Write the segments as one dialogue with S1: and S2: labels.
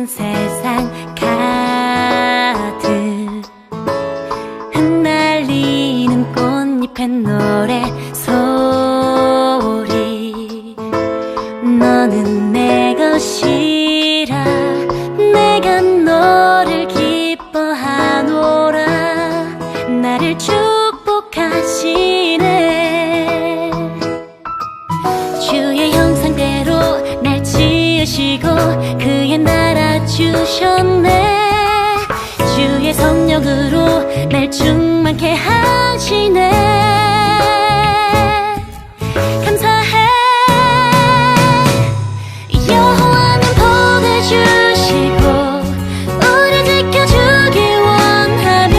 S1: 보이는 세상 가득 흩날리는 꽃잎의 노래 소리. 너는 내 것이라 내가 너를 기뻐하노라. 나를 축복하시네. 주의 형상대로 날 지으시고 그의 나라 주셨네. 주의 성령으로 날 충만케 하시네. 감사해. 여호와는 복을 주시고 우리 지켜주기 원하며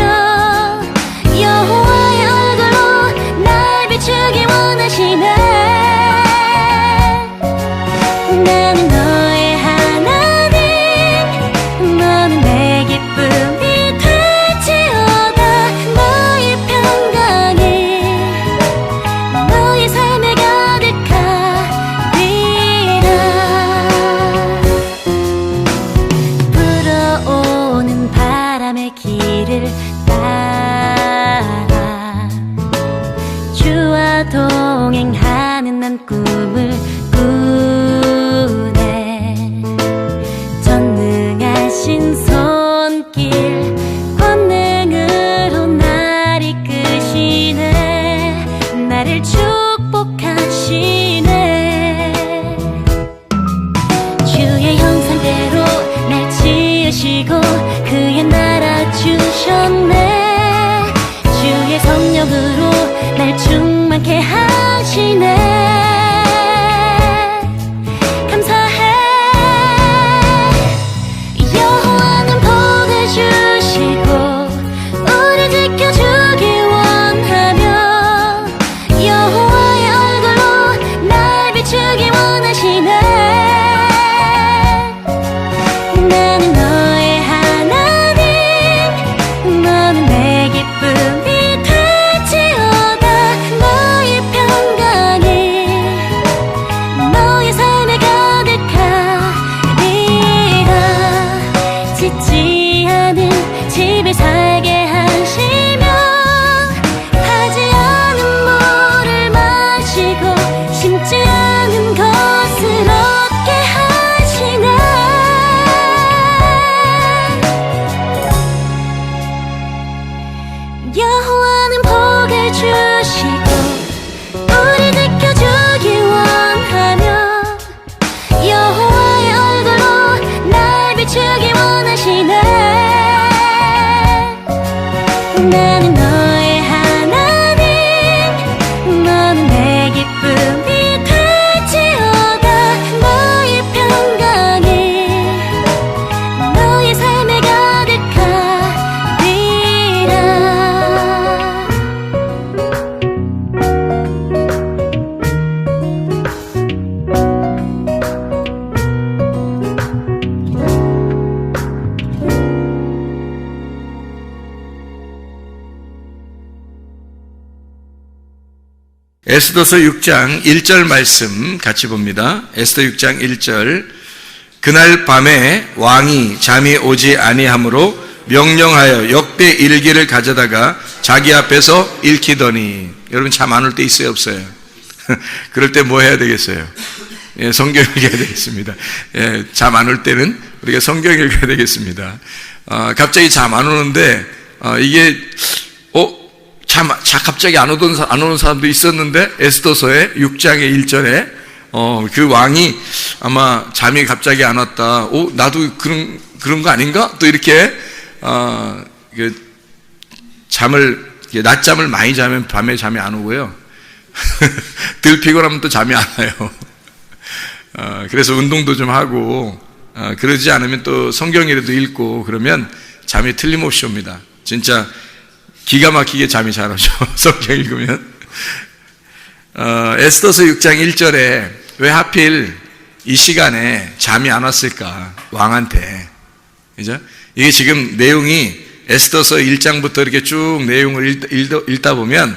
S1: 여호와의 얼굴로 날 비추기 원하시네. 나는 너의 하나님, 너는 내 기쁨이 될지어다. 너의 평강이 너의 삶에 가득하리라. 불어오는 바람의 길을 따라 주와 동행하는 난 꿈을 꾸네. 전능하신 손길 권능으로 날 이끄시네. 나를 축복하시네. 주의 형상대로 날 지으시고 그의 나라 주셨네. 주의 성령으로 날 충만케 하시네. 감사해. 여호와는 복을 주시고 우리 지켜주기 원하며 여호와의 얼굴로 날 비추기 원하시네. 나는 너의 하나님, 너는 내 기쁨이 될지어다. 너의 평강이 너의 삶에 가득하리라. 짓지 않은 집에 살게 하시며 하지 않은 물을 마시고 심지 않은 것을 얻게 하시네. 여호와는 복을 주시고 우리 지켜주기 원하며 여호와의 얼굴로 날 비추기 원하시네. 나는 너의 하나님, 너는 내 기쁨이 될지어다. 너의 평강이 너의 삶에 가득하리라.
S2: 에스더서 6장 1절 말씀 같이 봅니다. 에스더 6장 1절. 그날 밤에 왕이 잠이 오지 아니하므로 명령하여 역대 일기를 가져다가 자기 앞에서 읽히더니. 여러분 잠 안 올 때 있어요, 없어요? 그럴 때 뭐 해야 되겠어요? 예, 성경 읽어야 되겠습니다. 예, 잠 안 올 때는 우리가 성경 읽어야 되겠습니다. 갑자기 잠 안 오는데 이게 갑자기 안 오는 사람도 있었는데 에스더서의 6장의 1절에 그 왕이 아마 잠이 갑자기 안 왔다. 나도 그런 거 아닌가? 또 이렇게 낮잠을 많이 자면 밤에 잠이 안 오고요. 덜 피곤하면 또 잠이 안 와요. 그래서 운동도 좀 하고 그러지 않으면 또 성경이라도 읽고 그러면 잠이 틀림없이 옵니다. 진짜 기가 막히게 잠이 잘 오죠. 성경 읽으면. 에스더서 6장 1절에 왜 하필 이 시간에 잠이 안 왔을까? 왕한테. 그죠? 이게 지금 내용이 에스더서 1장부터 이렇게 쭉 내용을 읽다 보면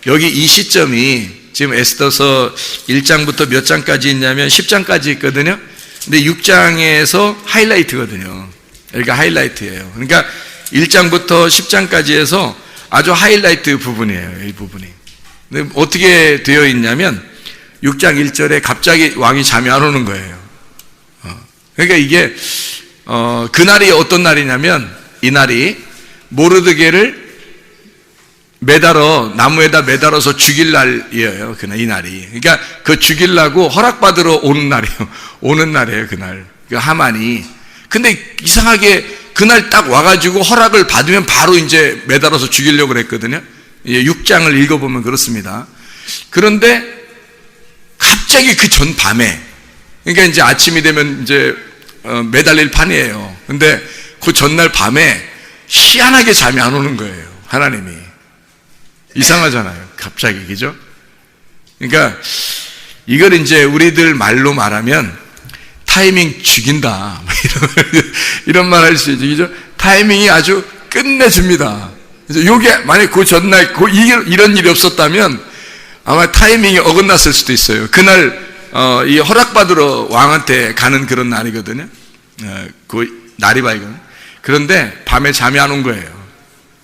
S2: 여기 이 시점이 지금 에스더서 1장부터 몇 장까지 있냐면 10장까지 있거든요. 근데 6장에서 하이라이트거든요. 여기가 하이라이트예요. 그러니까 1장부터 10장까지 해서 아주 하이라이트 부분이에요. 이 부분이. 근데 어떻게 되어 있냐면 6장 1절에 갑자기 왕이 잠이 안 오는 거예요. 그러니까 이게 그날이 어떤 날이냐면 이 날이 모르드게를 나무에다 매달아서 죽일 날이에요. 그날 이 날이. 그러니까 그 죽이려고 허락받으러 오는 날이에요. 오는 날이에요. 그날. 그 하만이. 근데 이상하게 그날 딱 와가지고 허락을 받으면 바로 이제 매달아서 죽이려고 그랬거든요. 6장을 읽어보면 그렇습니다. 그런데 갑자기 그 전 밤에, 그러니까 이제 아침이 되면 이제 매달릴 판이에요. 근데 그 전날 밤에 희한하게 잠이 안 오는 거예요. 하나님이. 이상하잖아요. 갑자기, 그죠? 그러니까 이걸 이제 우리들 말로 말하면 타이밍 죽인다. 이런 말 할 수 있죠. 그죠? 타이밍이 아주 끝내줍니다. 요게 만약 그 전날 이런 일이 없었다면 아마 타이밍이 어긋났을 수도 있어요. 그날 이 허락받으러 왕한테 가는 그런 날이거든요. 그 날이 밝은. 그런데 밤에 잠이 안 온 거예요.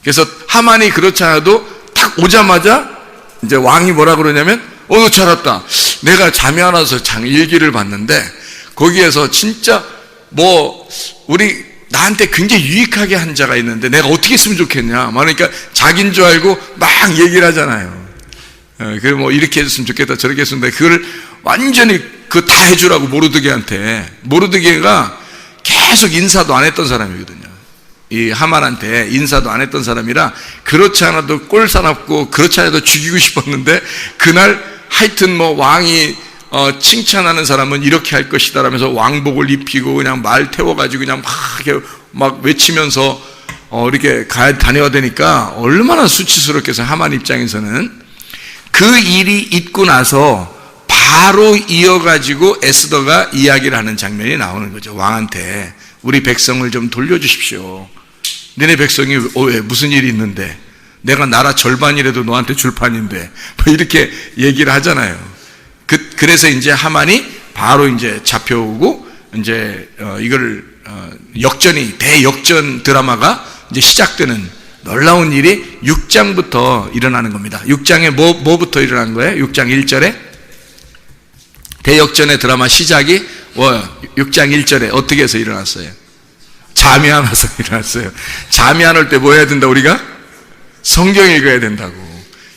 S2: 그래서 하만이 그렇지 않아도 딱 오자마자 이제 왕이 뭐라 그러냐면 너 잘 왔다. 내가 잠이 안 와서 일기를 봤는데 거기에서 진짜 나한테 굉장히 유익하게 한 자가 있는데 내가 어떻게 했으면 좋겠냐. 그러니까 자기인 줄 알고 막 얘기를 하잖아요. 그래 이렇게 해줬으면 좋겠다 저렇게 했으면 좋겠다. 그걸 완전히 다 해주라고 모르드게가 계속 인사도 안 했던 사람이거든요. 이 하만한테 인사도 안 했던 사람이라 그렇지 않아도 꼴사납고 그렇지 않아도 죽이고 싶었는데 그날 하여튼 왕이 칭찬하는 사람은 이렇게 할 것이다 라면서 왕복을 입히고 그냥 말 태워가지고 그냥 막 외치면서 이렇게 다녀야 되니까 얼마나 수치스럽게 해서 하만 입장에서는 그 일이 있고 나서 바로 이어가지고 에스더가 이야기를 하는 장면이 나오는 거죠. 왕한테 우리 백성을 좀 돌려주십시오. 너네 백성이 왜 무슨 일이 있는데 내가 나라 절반이라도 너한테 줄 판인데 이렇게 얘기를 하잖아요. 그래서 이제 하만이 바로 이제 잡혀오고 이제 이걸 대역전 드라마가 이제 시작되는 놀라운 일이 6장부터 일어나는 겁니다. 6장에 뭐부터 일어난 거예요? 6장 1절에 대역전의 드라마 시작이 6장 1절에 어떻게 해서 일어났어요? 잠이 안 와서 일어났어요. 잠이 안 올 때 뭐 해야 된다 우리가? 성경 읽어야 된다고.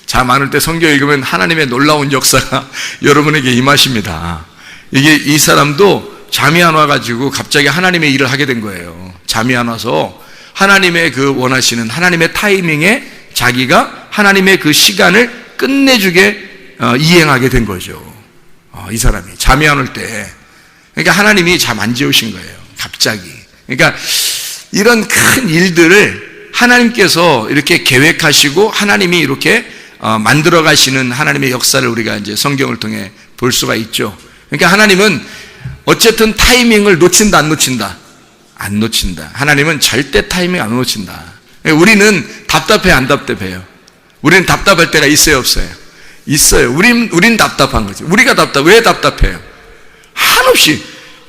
S2: 잠 안 올 때 성경 읽으면 하나님의 놀라운 역사가 여러분에게 임하십니다. 이 사람도 잠이 안 와가지고 갑자기 하나님의 일을 하게 된 거예요. 잠이 안 와서 하나님의 그 원하시는 하나님의 타이밍에 자기가 하나님의 그 시간을 끝내주게 이행하게 된 거죠. 이 사람이 잠이 안 올 때. 그러니까 하나님이 잠 안 재우신 거예요. 갑자기. 그러니까 이런 큰 일들을 하나님께서 이렇게 계획하시고 하나님이 이렇게 만들어 가시는 하나님의 역사를 우리가 이제 성경을 통해 볼 수가 있죠. 그러니까 하나님은 어쨌든 타이밍을 놓친다, 안 놓친다? 안 놓친다. 하나님은 절대 타이밍 안 놓친다. 우리는 답답해, 안 답답해요? 우리는 답답할 때가 있어요, 없어요? 있어요. 우린 답답한 거지. 우리가 왜 답답해요? 한없이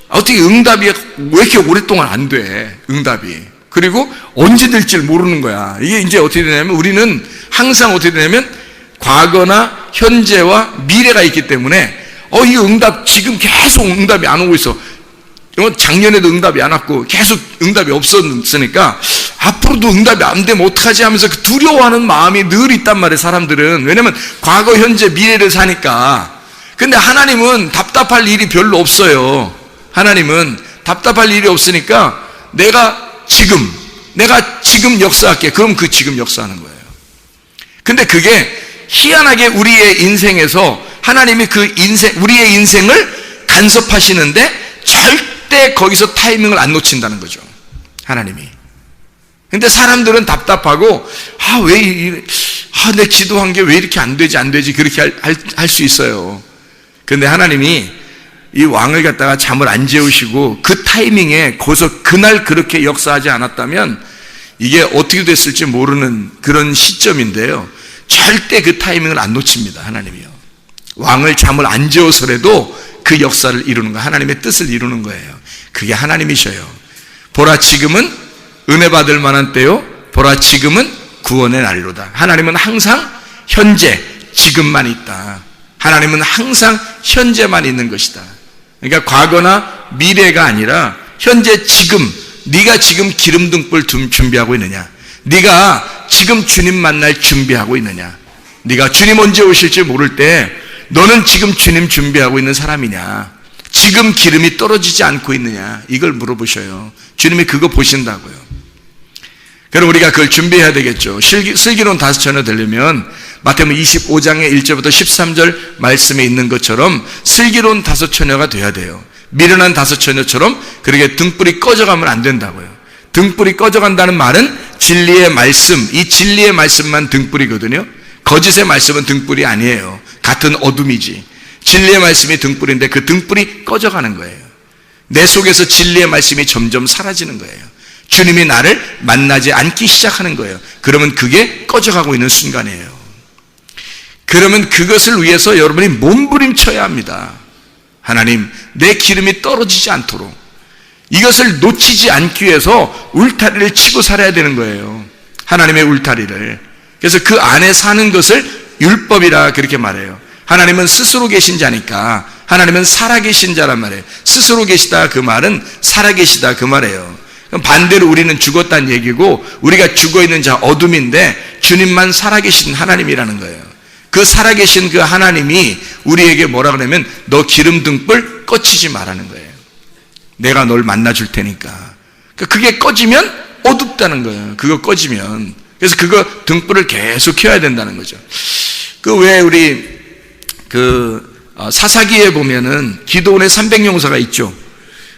S2: 어떻게 응답이 왜 이렇게 오랫동안 안 돼? 응답이. 그리고 언제 될지 모르는 거야. 이게 이제 어떻게 되냐면 우리는 항상 어떻게 되냐면 과거나 현재와 미래가 있기 때문에 이 응답 지금 계속 응답이 안 오고 있어. 작년에도 응답이 안 왔고 계속 응답이 없었으니까 앞으로도 응답이 안 되면 어떡하지 하면서 그 두려워하는 마음이 늘 있단 말이에요. 사람들은. 왜냐면 과거, 현재, 미래를 사니까. 근데 하나님은 답답할 일이 별로 없어요. 하나님은 답답할 일이 없으니까 내가 지금 역사할게. 그럼 그 지금 역사하는 거예요. 근데 그게 희한하게 우리의 인생에서 하나님이 우리의 인생을 간섭하시는데 절대 거기서 타이밍을 안 놓친다는 거죠. 하나님이. 근데 사람들은 답답하고 내 기도한 게 왜 이렇게 안 되지 그렇게 할 수 있어요. 근데 하나님이 이 왕을 갖다가 잠을 안 재우시고 그 타이밍에 거기서 그날 그렇게 역사하지 않았다면 이게 어떻게 됐을지 모르는 그런 시점인데요. 절대 그 타이밍을 안 놓칩니다. 하나님이요. 왕을 잠을 안 재워서라도 그 역사를 이루는 거예요. 하나님의 뜻을 이루는 거예요. 그게 하나님이셔요. 보라 지금은 은혜 받을 만한 때요, 보라 지금은 구원의 날로다. 하나님은 항상 현재 지금만 있다. 하나님은 항상 현재만 있는 것이다. 그러니까 과거나 미래가 아니라 현재 지금, 네가 지금 기름등불 준비하고 있느냐, 네가 지금 주님 만날 준비하고 있느냐, 네가 주님 언제 오실지 모를 때 너는 지금 주님 준비하고 있는 사람이냐, 지금 기름이 떨어지지 않고 있느냐, 이걸 물어보셔요. 주님이 그거 보신다고요. 그럼 우리가 그걸 준비해야 되겠죠. 슬기로운 다섯 처녀 되려면 마태복음 25장의 1절부터 13절 말씀에 있는 것처럼 슬기로운 다섯 처녀가 돼야 돼요. 미련한 다섯 처녀처럼 그렇게 등불이 꺼져가면 안 된다고요. 등불이 꺼져간다는 말은 진리의 말씀, 이 진리의 말씀만 등불이거든요. 거짓의 말씀은 등불이 아니에요. 같은 어둠이지. 진리의 말씀이 등불인데 그 등불이 꺼져가는 거예요. 내 속에서 진리의 말씀이 점점 사라지는 거예요. 주님이 나를 만나지 않기 시작하는 거예요. 그러면 그게 꺼져가고 있는 순간이에요. 그러면 그것을 위해서 여러분이 몸부림쳐야 합니다. 하나님, 내 기름이 떨어지지 않도록 이것을 놓치지 않기 위해서 울타리를 치고 살아야 되는 거예요. 하나님의 울타리를. 그래서 그 안에 사는 것을 율법이라 그렇게 말해요. 하나님은 스스로 계신 자니까 하나님은 살아계신 자란 말이에요. 스스로 계시다 그 말은 살아계시다 그 말이에요. 그럼 반대로 우리는 죽었다는 얘기고 우리가 죽어있는 자 어둠인데 주님만 살아계신 하나님이라는 거예요. 그 살아계신 그 하나님이 우리에게 뭐라 그러냐면 너 기름등불 꺼치지 말라는 거예요. 내가 널 만나줄 테니까. 그게 꺼지면 어둡다는 거예요. 그거 꺼지면. 그래서 그거 등불을 계속 켜야 된다는 거죠. 그 왜 우리 사사기에 보면은 기도원의 300용사가 있죠.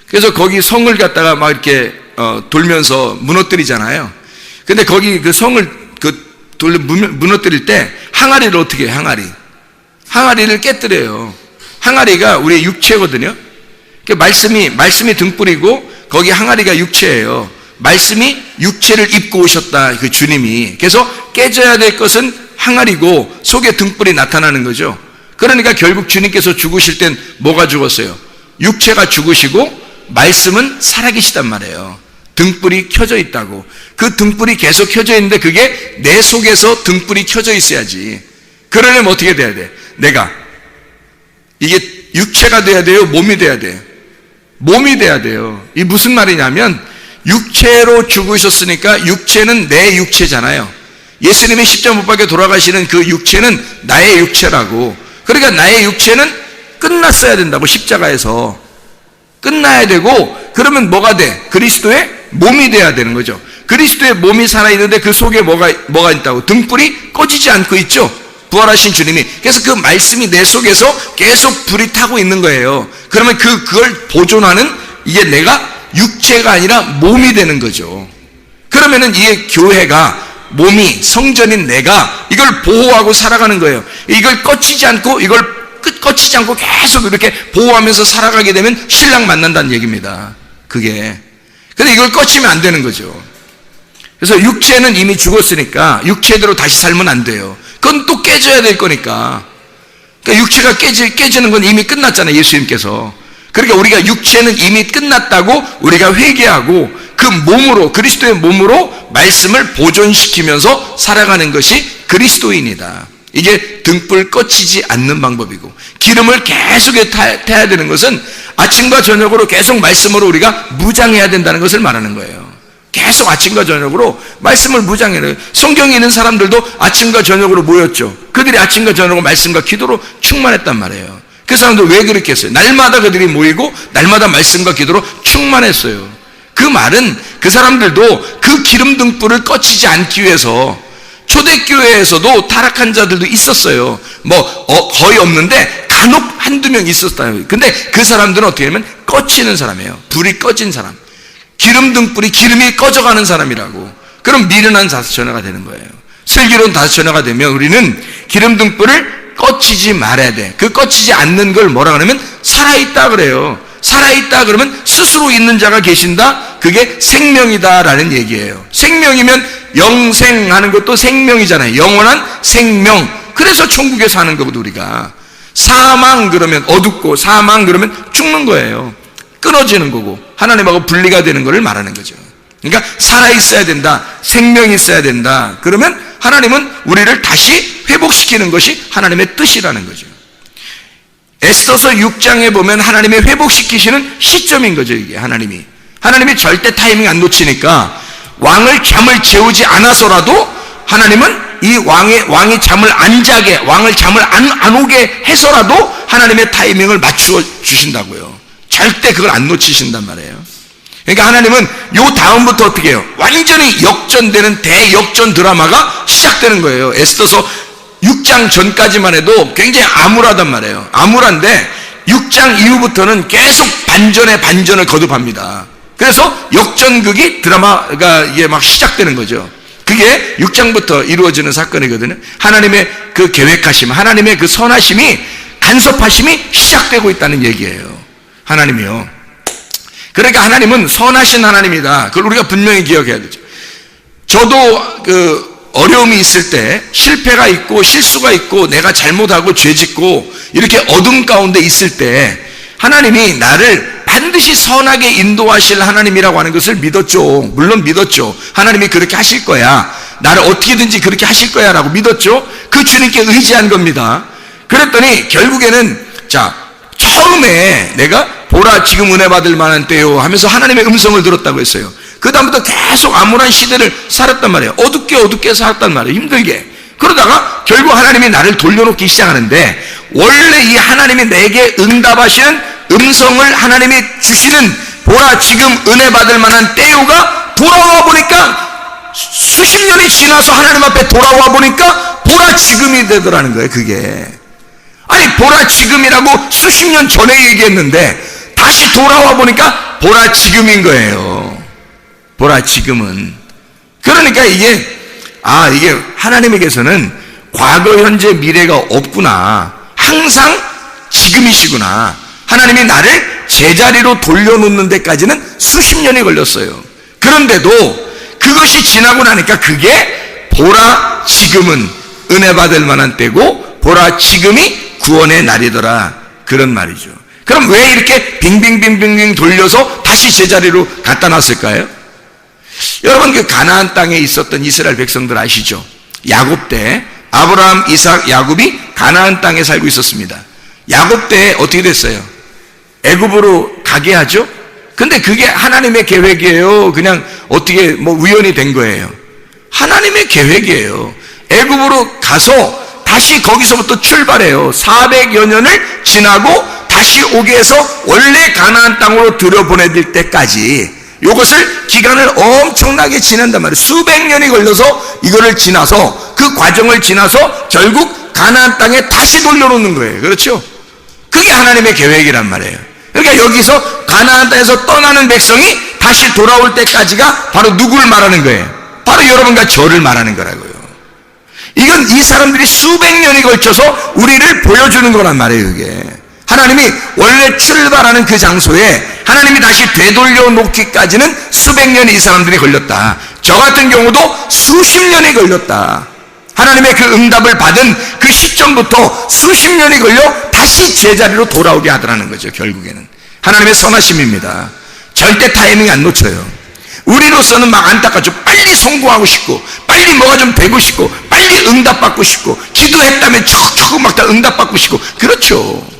S2: 그래서 거기 성을 갖다가 막 이렇게 돌면서 무너뜨리잖아요. 근데 거기 그 성을 무너뜨릴 때 항아리를 어떻게 해요? 항아리를 깨뜨려요. 항아리가 우리의 육체거든요. 말씀이 등불이고 거기 항아리가 육체예요. 말씀이 육체를 입고 오셨다, 그 주님이. 그래서 깨져야 될 것은 항아리고 속에 등불이 나타나는 거죠. 그러니까 결국 주님께서 죽으실 땐 뭐가 죽었어요? 육체가 죽으시고 말씀은 살아계시단 말이에요. 등불이 켜져 있다고. 그 등불이 계속 켜져 있는데 그게 내 속에서 등불이 켜져 있어야지. 그러려면 어떻게 돼야 돼? 내가 이게 육체가 돼야 돼요? 몸이 돼야 돼요? 몸이 돼야 돼요. 이 무슨 말이냐면 육체로 죽으셨으니까 육체는 내 육체잖아요. 예수님이 십자가 못 박혀 돌아가시는 그 육체는 나의 육체라고. 그러니까 나의 육체는 끝났어야 된다고. 십자가에서 끝나야 되고, 그러면 뭐가 돼? 그리스도의 몸이 돼야 되는 거죠. 그리스도의 몸이 살아있는데 그 속에 뭐가 있다고? 등불이 꺼지지 않고 있죠. 부활하신 주님이. 그래서 그 말씀이 내 속에서 계속 불이 타고 있는 거예요. 그러면 그걸 보존하는 이게 내가 육체가 아니라 몸이 되는 거죠. 그러면은 이게 교회가 몸이 성전인 내가 이걸 보호하고 살아가는 거예요. 이걸 꺼치지 않고 꺼치지 않고 계속 이렇게 보호하면서 살아가게 되면 신랑 만난다는 얘기입니다. 그게. 근데 이걸 꺼치면 안 되는 거죠. 그래서 육체는 이미 죽었으니까 육체대로 다시 살면 안 돼요. 그건 또 깨져야 될 거니까. 그러니까 육체가 깨지는 건 이미 끝났잖아요, 예수님께서. 그러니까 우리가 육체는 이미 끝났다고 우리가 회개하고 그 몸으로, 그리스도의 몸으로 말씀을 보존시키면서 살아가는 것이 그리스도인이다. 이게 등불 꺼치지 않는 방법이고, 기름을 계속 타야 되는 것은 아침과 저녁으로 계속 말씀으로 우리가 무장해야 된다는 것을 말하는 거예요. 계속 아침과 저녁으로 말씀을 무장해야 돼요. 성경에 있는 사람들도 아침과 저녁으로 모였죠. 그들이 아침과 저녁으로 말씀과 기도로 충만했단 말이에요. 그 사람들 왜 그렇게 했어요? 날마다 그들이 모이고 날마다 말씀과 기도로 충만했어요. 그 말은 그 사람들도 그 기름 등불을 꺼치지 않기 위해서 초대교회에서도 타락한 자들도 있었어요. 거의 없는데 간혹 한두 명 있었어요. 근데 그 사람들은 어떻게 하면 꺼치는 사람이에요. 불이 꺼진 사람. 기름이 꺼져가는 사람이라고. 그럼 미련한 다섯 처녀가 되는 거예요. 슬기로운 다섯 처녀가 되면 우리는 기름 등불을 꺼치지 말아야 돼. 그 꺼치지 않는 걸 뭐라 그러면 살아있다 그래요. 살아있다 그러면 스스로 있는 자가 계신다. 그게 생명이다라는 얘기예요. 생명이면 영생하는 것도 생명이잖아요. 영원한 생명. 그래서 천국에 사는 거거든 우리가. 사망 그러면 어둡고 사망 그러면 죽는 거예요. 끊어지는 거고 하나님하고 분리가 되는 것을 말하는 거죠. 그러니까 살아있어야 된다, 생명이 있어야 된다. 그러면 하나님은 우리를 다시 회복시키는 것이 하나님의 뜻이라는 거죠. 에스더서 6장에 보면 하나님의 회복시키시는 시점인 거죠. 이게 하나님이 절대 타이밍 안 놓치니까 왕을 잠을 재우지 않아서라도 하나님은 이 왕이 잠을 안 자게, 왕을 잠을 안 오게 해서라도 하나님의 타이밍을 맞추어 주신다고요. 절대 그걸 안 놓치신단 말이에요. 그러니까 하나님은 요 다음부터 어떻게 해요? 완전히 역전되는 대역전 드라마가 시작되는 거예요. 에스더서 6장 전까지만 해도 굉장히 암울하단 말이에요. 암울한데 6장 이후부터는 계속 반전에 반전을 거듭합니다. 그래서 역전극이 드라마가 이게 막 시작되는 거죠. 그게 6장부터 이루어지는 사건이거든요. 하나님의 그 계획하심, 하나님의 그 선하심이, 간섭하심이 시작되고 있다는 얘기예요. 하나님이요. 그러니까 하나님은 선하신 하나님이다. 그걸 우리가 분명히 기억해야 되죠. 저도 어려움이 있을 때, 실패가 있고 실수가 있고 내가 잘못하고 죄짓고 이렇게 어둠 가운데 있을 때 하나님이 나를 반드시 선하게 인도하실 하나님이라고 하는 것을 믿었죠. 물론 믿었죠. 하나님이 그렇게 하실 거야, 나를 어떻게든지 그렇게 하실 거야 라고 믿었죠. 그 주님께 의지한 겁니다. 그랬더니 결국에는 처음에 내가 보라 지금 은혜 받을 만한 때요 하면서 하나님의 음성을 들었다고 했어요. 그 다음부터 계속 암울한 시대를 살았단 말이에요. 어둡게 살았단 말이에요. 힘들게. 그러다가 결국 하나님이 나를 돌려놓기 시작하는데, 원래 이 하나님이 내게 응답하시는 음성을 하나님이 주시는 보라 지금 은혜 받을 만한 때요가 돌아와 보니까, 수십 년이 지나서 하나님 앞에 돌아와 보니까 보라 지금이 되더라는 거예요. 그게 아니, 보라 지금이라고 수십 년 전에 얘기했는데 다시 돌아와 보니까 보라 지금인 거예요. 보라 지금은. 그러니까 이게 하나님에게서는 과거, 현재, 미래가 없구나. 항상 지금이시구나. 하나님이 나를 제자리로 돌려놓는 데까지는 수십 년이 걸렸어요. 그런데도 그것이 지나고 나니까 그게 보라 지금은 은혜 받을 만한 때고 보라 지금이 구원의 날이더라. 그런 말이죠. 그럼 왜 이렇게 빙빙빙빙 돌려서 다시 제자리로 갖다 놨을까요? 여러분, 그 가나안 땅에 있었던 이스라엘 백성들 아시죠? 야곱 때 아브라함, 이삭, 야곱이 가나안 땅에 살고 있었습니다. 야곱 때 어떻게 됐어요? 애굽으로 가게 하죠? 근데 그게 하나님의 계획이에요? 그냥 어떻게 우연히 된 거예요? 하나님의 계획이에요. 애굽으로 가서 다시 거기서부터 출발해요. 400여 년을 지나고 다시 오게 해서 원래 가나안 땅으로 들여보내질 때까지 이것을 기간을 엄청나게 지난단 말이에요. 수백 년이 걸려서 이거를 지나서, 그 과정을 지나서 결국 가나안 땅에 다시 돌려놓는 거예요. 그렇죠? 그게 하나님의 계획이란 말이에요. 그러니까 여기서 가나안 땅에서 떠나는 백성이 다시 돌아올 때까지가 바로 누구를 말하는 거예요? 바로 여러분과 저를 말하는 거라고요. 이건 이 사람들이 수백 년이 걸쳐서 우리를 보여주는 거란 말이에요. 이게 하나님이 원래 출발하는 그 장소에 하나님이 다시 되돌려 놓기까지는 수백 년이 이 사람들이 걸렸다. 저 같은 경우도 수십 년이 걸렸다. 하나님의 그 응답을 받은 그 시점부터 수십 년이 걸려 다시 제자리로 돌아오게 하더라는 거죠. 결국에는 하나님의 선하심입니다. 절대 타이밍 안 놓쳐요. 우리로서는 막 안타깝죠. 빨리 성공하고 싶고, 빨리 뭐가 좀 되고 싶고, 빨리 응답받고 싶고, 기도했다면 척척 막 다 응답받고 싶고, 그렇죠.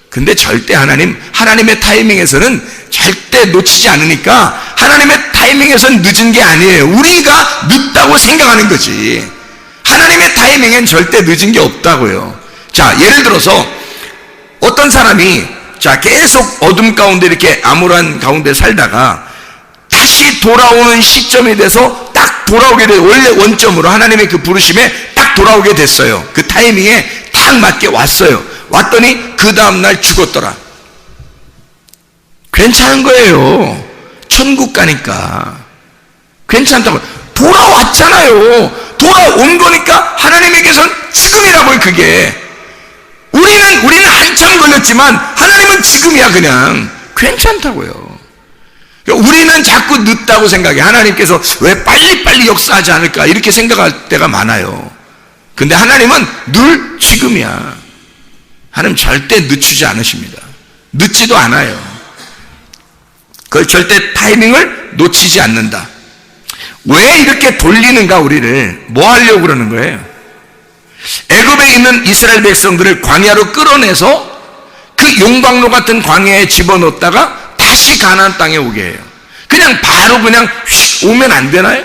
S2: 근데 절대 하나님의 타이밍에서는 절대 놓치지 않으니까 하나님의 타이밍에서는 늦은 게 아니에요. 우리가 늦다고 생각하는 거지. 하나님의 타이밍엔 절대 늦은 게 없다고요. 자, 예를 들어서 어떤 사람이 계속 어둠 가운데 이렇게 암울한 가운데 살다가 다시 돌아오는 시점이 돼서 딱 돌아오게 돼요. 원래 원점으로 하나님의 그 부르심에 딱 돌아오게 됐어요. 그 타이밍에 딱 맞게 왔어요. 왔더니 그 다음날 죽었더라. 괜찮은 거예요. 천국 가니까 괜찮다고. 돌아왔잖아요. 돌아온 거니까 하나님에게선 지금이라고요. 그게 우리는 한참 걸렸지만 하나님은 지금이야. 그냥 괜찮다고요. 우리는 자꾸 늦다고 생각해. 하나님께서 왜 빨리빨리 역사하지 않을까 이렇게 생각할 때가 많아요. 근데 하나님은 늘 지금이야. 하나님 절대 늦추지 않으십니다. 늦지도 않아요. 그걸 절대 타이밍을 놓치지 않는다. 왜 이렇게 돌리는가? 우리를 뭐 하려고 그러는 거예요? 애굽에 있는 이스라엘 백성들을 광야로 끌어내서 그 용광로 같은 광야에 집어넣었다가 다시 가나안 땅에 오게 해요. 그냥 바로 그냥 휙 오면 안 되나요?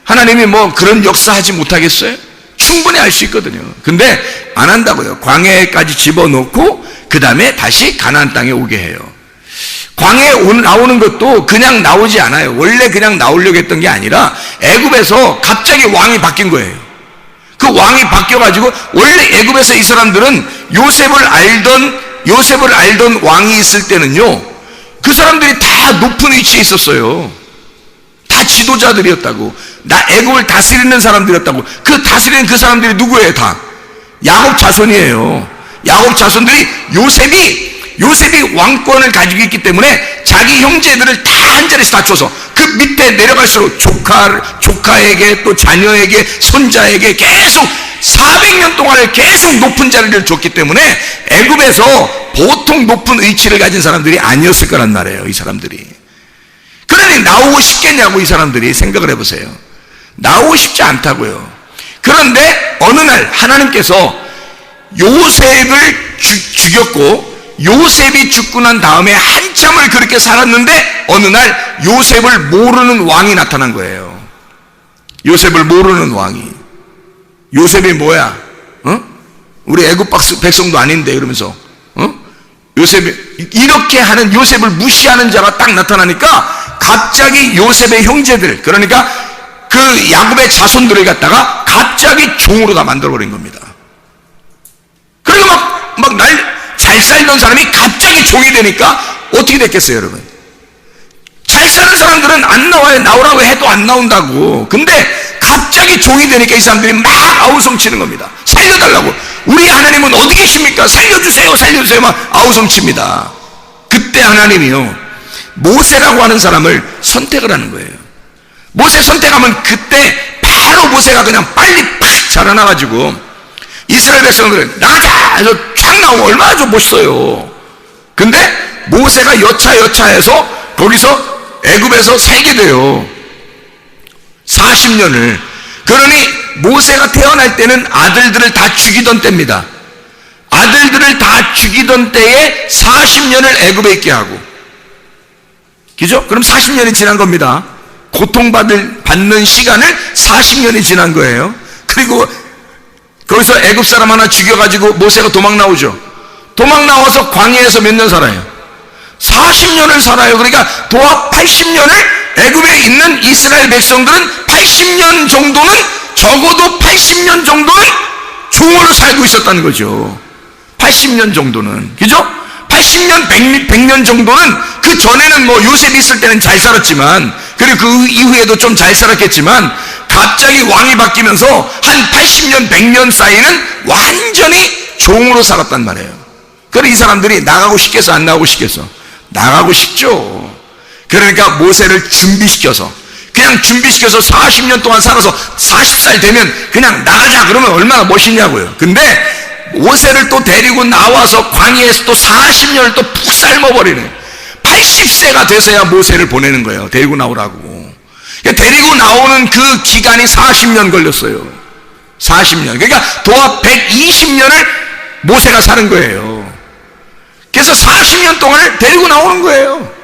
S2: 하나님이 뭐 그런 역사 하지 못하겠어요? 충분히 할 수 있거든요. 근데 안 한다고요. 광야에까지 집어넣고 그 다음에 다시 가나안 땅에 오게 해요. 광야에 나오는 것도 그냥 나오지 않아요. 원래 그냥 나오려고 했던 게 아니라 애굽에서 갑자기 왕이 바뀐 거예요. 그 왕이 바뀌어가지고, 원래 애굽에서 이 사람들은 요셉을 알던 왕이 있을 때는요, 그 사람들이 다 높은 위치에 있었어요. 다 지도자들이었다고. 애굽을 다스리는 사람들이었다고. 그 다스리는 그 사람들이 누구예요? 다 야곱 자손이에요. 야곱 자손들이 요셉이 왕권을 가지고 있기 때문에 자기 형제들을 다 한 자리씩 다쳐서 그 밑에 내려갈수록 조카에게 또 자녀에게 손자에게 계속 400년 동안을 계속 높은 자리를 줬기 때문에 애굽에서 보통 높은 위치를 가진 사람들이 아니었을 거란 말이에요. 이 사람들이. 그러니 나오고 싶겠냐고. 이 사람들이 생각을 해보세요. 나오고 싶지 않다고요. 그런데 어느 날 하나님께서 요셉을 죽였고, 요셉이 죽고 난 다음에 한참을 그렇게 살았는데 어느 날 요셉을 모르는 왕이 나타난 거예요. 요셉을 모르는 왕이. 요셉이 뭐야? 우리 애굽 백성도 아닌데 이러면서 요셉이 이렇게 하는, 요셉을 무시하는 자가 딱 나타나니까 갑자기 요셉의 형제들, 그러니까 그 야곱의 자손들을 갖다가 갑자기 종으로 다 만들어버린 겁니다. 그리고 잘 살던 사람이 갑자기 종이 되니까 어떻게 됐겠어요, 여러분? 잘 사는 사람들은 안 나와요. 나오라고 해도 안 나온다고. 근데 갑자기 종이 되니까 이 사람들이 막 아우성치는 겁니다. 살려달라고. 우리 하나님은 어디 계십니까? 살려주세요, 살려주세요. 막 아우성칩니다. 그때 하나님이요, 모세라고 하는 사람을 선택을 하는 거예요. 모세 선택하면 그때 바로 모세가 그냥 빨리 팍 자라나가지고 이스라엘 백성들은 나가자 해서 쫙 나오면 얼마나 좀 멋있어요. 근데 모세가 여차해서 거기서 애굽에서 살게 돼요. 40년을. 그러니 모세가 태어날 때는 아들들을 다 죽이던 때입니다. 아들들을 다 죽이던 때에 40년을 애굽에 있게 하고, 그죠? 그럼 40년이 지난 겁니다. 고통받는 시간을 40년이 지난 거예요. 그리고 거기서 애굽 사람 하나 죽여가지고 모세가 도망 나오죠. 도망 나와서 광야에서 몇 년 살아요? 40년을 살아요. 그러니까 도합 80년을 애굽에 있는 이스라엘 백성들은 80년 정도는, 적어도 80년 정도는 종으로 살고 있었다는 거죠. 80년 정도는. 그죠? 80년, 100년 정도는, 그 전에는 뭐 요셉이 있을 때는 잘 살았지만, 그리고 그 이후에도 좀 잘 살았겠지만, 갑자기 왕이 바뀌면서 한 80년, 100년 사이는 완전히 종으로 살았단 말이에요. 그래서 이 사람들이 나가고 싶겠어, 안 나가고 싶겠어? 나가고 싶죠. 그러니까 모세를 준비시켜서 40년 동안 살아서 40살 되면 그냥 나가자 그러면 얼마나 멋있냐고요. 근데 모세를 또 데리고 나와서 광야에서 또 40년을 또 푹 삶아버리는, 80세가 돼서야 모세를 보내는 거예요. 데리고 나오라고. 데리고 나오는 그 기간이 40년 걸렸어요. 40년. 그러니까 도합 120년을 모세가 사는 거예요. 그래서 40년 동안을 데리고 나오는 거예요.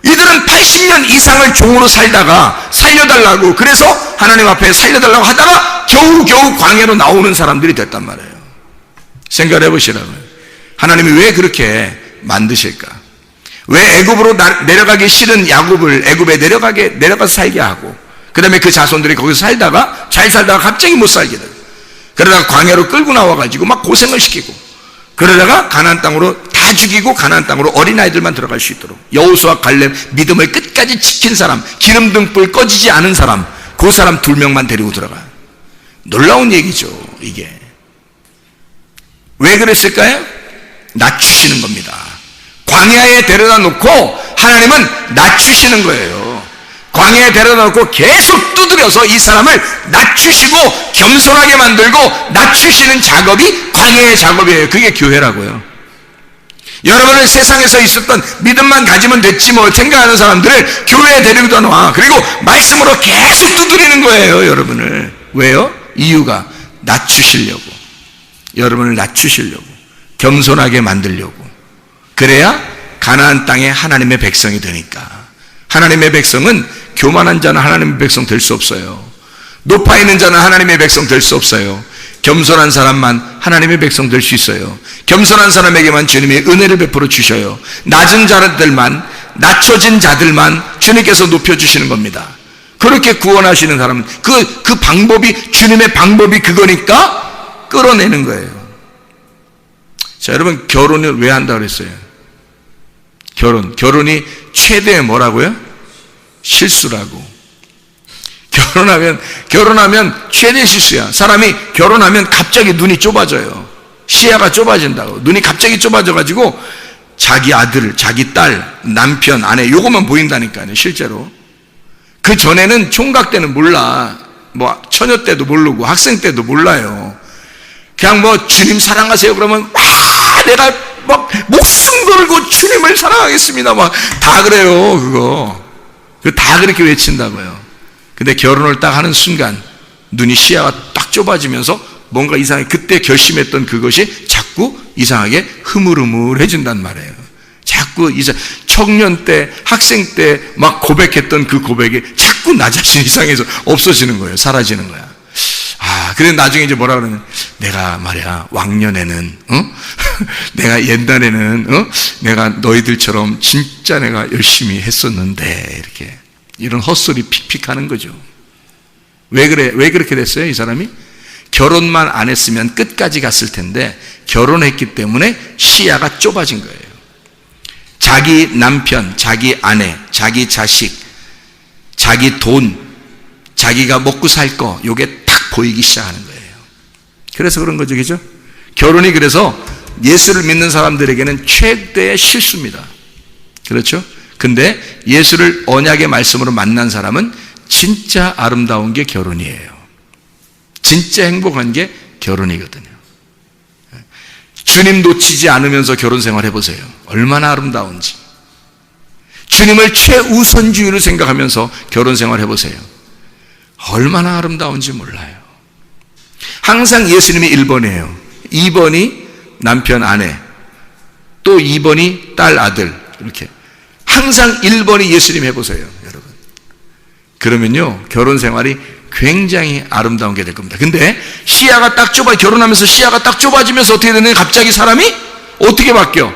S2: 이들은 80년 이상을 종으로 살다가 살려달라고, 그래서 하나님 앞에 살려달라고 하다가 겨우겨우 광야로 나오는 사람들이 됐단 말이에요. 생각해 보시라고요. 하나님이 왜 그렇게 만드실까? 왜 애굽으로 내려가기 싫은 야곱을 애굽에 내려가서 살게 하고, 그 다음에 그 자손들이 거기서 잘 살다가 갑자기 못 살게 되고, 그러다가 광야로 끌고 나와가지고 막 고생을 시키고, 그러다가 가나안 땅으로 다 죽이고 가나안 땅으로 어린아이들만 들어갈 수 있도록, 여호수아 갈렙 믿음을 끝까지 지킨 사람, 기름등불 꺼지지 않은 사람, 그 사람 2명만 데리고 들어가. 놀라운 얘기죠. 이게 왜 그랬을까요? 낮추시는 겁니다. 광야에 데려다 놓고 하나님은 낮추시는 거예요. 광야에 데려다 놓고 계속 두드려서 이 사람을 낮추시고 겸손하게 만들고 낮추시는 작업이 광야의 작업이에요. 그게 교회라고요. 여러분은 세상에서 있었던 믿음만 가지면 됐지 뭐 생각하는 사람들을 교회에 데리고 놔. 그리고 말씀으로 계속 두드리는 거예요, 여러분을. 왜요? 이유가 낮추시려고. 여러분을 낮추시려고. 겸손하게 만들려고. 그래야 가나안 땅에 하나님의 백성이 되니까. 하나님의 백성은 교만한 자는 하나님의 백성 될 수 없어요. 높아 있는 자는 하나님의 백성 될 수 없어요. 겸손한 사람만 하나님의 백성 될 수 있어요. 겸손한 사람에게만 주님이 은혜를 베풀어 주셔요. 낮은 자들만, 낮춰진 자들만 주님께서 높여주시는 겁니다. 그렇게 구원하시는 사람은 그 방법이, 주님의 방법이 그거니까 끌어내는 거예요. 자, 여러분, 결혼을 왜 한다고 그랬어요? 결혼이 최대의 뭐라고요? 실수라고. 결혼하면 최대 실수야. 사람이 결혼하면 갑자기 눈이 좁아져요. 시야가 좁아진다고. 눈이 갑자기 좁아져가지고 자기 아들, 자기 딸, 남편, 아내 요것만 보인다니까요. 실제로. 그 전에는 총각 때는 몰라. 뭐 처녀 때도 모르고 학생 때도 몰라요. 그냥 뭐 주님 사랑하세요 그러면 내가 막 목숨 걸고 주님을 사랑하겠습니다. 막 다 그래요. 그거 다 그렇게 외친다고요. 근데 결혼을 딱 하는 순간 눈이 시야가 딱 좁아지면서 뭔가 이상하게 그때 결심했던 그것이 자꾸 이상하게 흐물흐물해진단 말이에요. 자꾸 청년 때, 학생 때 막 고백했던 그 고백이 자꾸 나 자신 이상해서 없어지는 거예요. 사라지는 거야. 그래 나중에 이제 뭐라 그러면 내가 말이야 왕년에는 내가 옛날에는 내가 너희들처럼 진짜 내가 열심히 했었는데 이렇게 이런 헛소리 픽픽 하는 거죠. 왜 그렇게 됐어요? 이 사람이 결혼만 안 했으면 끝까지 갔을 텐데 결혼했기 때문에 시야가 좁아진 거예요. 자기 남편, 자기 아내, 자기 자식, 자기 돈, 자기가 먹고 살 거 요게 딱 보이기 시작하는 거예요. 그래서 그런 거죠, 그죠? 결혼이 그래서 예수를 믿는 사람들에게는 최대의 실수입니다. 그렇죠? 근데 예수를 언약의 말씀으로 만난 사람은 진짜 아름다운 게 결혼이에요. 진짜 행복한 게 결혼이거든요. 주님 놓치지 않으면서 결혼 생활 해보세요. 얼마나 아름다운지. 주님을 최우선주의로 생각하면서 결혼 생활 해보세요. 얼마나 아름다운지 몰라요. 항상 예수님이 1번이에요. 2번이 남편, 아내, 또 2번이 딸, 아들. 이렇게. 항상 1번이 예수님 해보세요, 여러분. 그러면요, 결혼 생활이 굉장히 아름다운 게 될 겁니다. 근데 시야가 딱 결혼하면서 시야가 딱 좁아지면서 어떻게 되느냐? 갑자기 사람이 어떻게 바뀌어?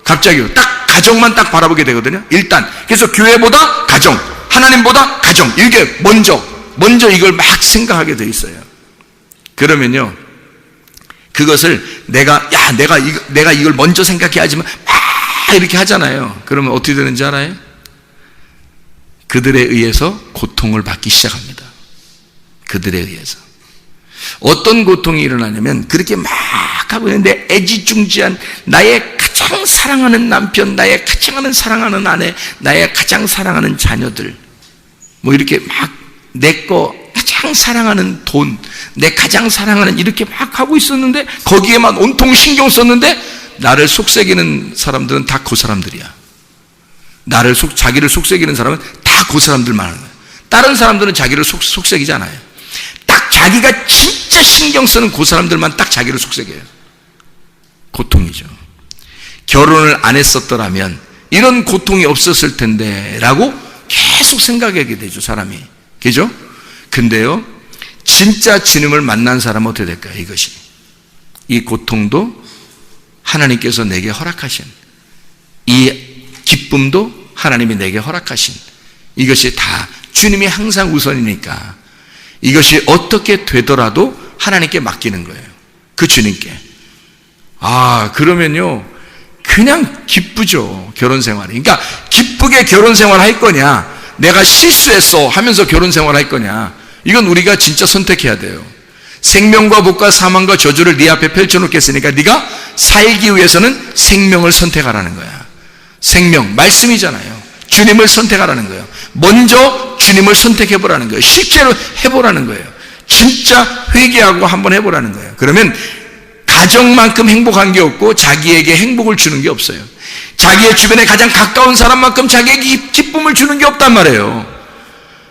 S2: 갑자기 딱 가정만 딱 바라보게 되거든요. 일단. 그래서 교회보다 가정, 하나님보다 가정. 이게 먼저 이걸 막 생각하게 돼 있어요. 그러면요, 그것을 내가 이걸 먼저 생각해야지만 막 이렇게 하잖아요. 그러면 어떻게 되는지 알아요? 그들에 의해서 고통을 받기 시작합니다. 그들에 의해서. 어떤 고통이 일어나냐면 그렇게 막 하고 있는데 애지중지한 나의 가장 사랑하는 남편, 나의 가장 사랑하는 아내, 나의 가장 사랑하는 자녀들, 뭐 이렇게 막 내 거 가장 사랑하는 돈, 내 가장 사랑하는 이렇게 막 하고 있었는데 거기에만 온통 신경 썼는데 나를 속삭이는 사람들은 다 그 사람들이야. 자기를 속삭이는 사람은 다 그 사람들만 하는 거야. 다른 사람들은 자기를 속삭이지 않아요. 딱 자기가 진짜 신경 쓰는 그 사람들만 딱 자기를 속삭여요. 고통이죠. 결혼을 안 했었더라면 이런 고통이 없었을 텐데 라고 계속 생각하게 되죠, 사람이. 그죠? 근데요, 진짜 주님을 만난 사람은 어떻게 될까요? 이것이. 이 고통도 하나님께서 내게 허락하신, 이 기쁨도 하나님이 내게 허락하신, 이것이 다 주님이 항상 우선이니까 이것이 어떻게 되더라도 하나님께 맡기는 거예요. 그 주님께. 그러면요, 그냥 기쁘죠, 결혼 생활이. 그러니까 기쁘게 결혼 생활 할 거냐, 내가 실수했어 하면서 결혼 생활 할 거냐, 이건 우리가 진짜 선택해야 돼요. 생명과 복과 사망과 저주를 네 앞에 펼쳐놓겠으니까 네가 살기 위해서는 생명을 선택하라는 거야. 생명, 말씀이잖아요. 주님을 선택하라는 거예요. 먼저 주님을 선택해보라는 거예요. 실제로 해보라는 거예요. 진짜 회개하고 한번 해보라는 거예요. 그러면 가정만큼 행복한 게 없고 자기에게 행복을 주는 게 없어요. 자기의 주변에 가장 가까운 사람만큼 자기에게 기쁨을 주는 게 없단 말이에요.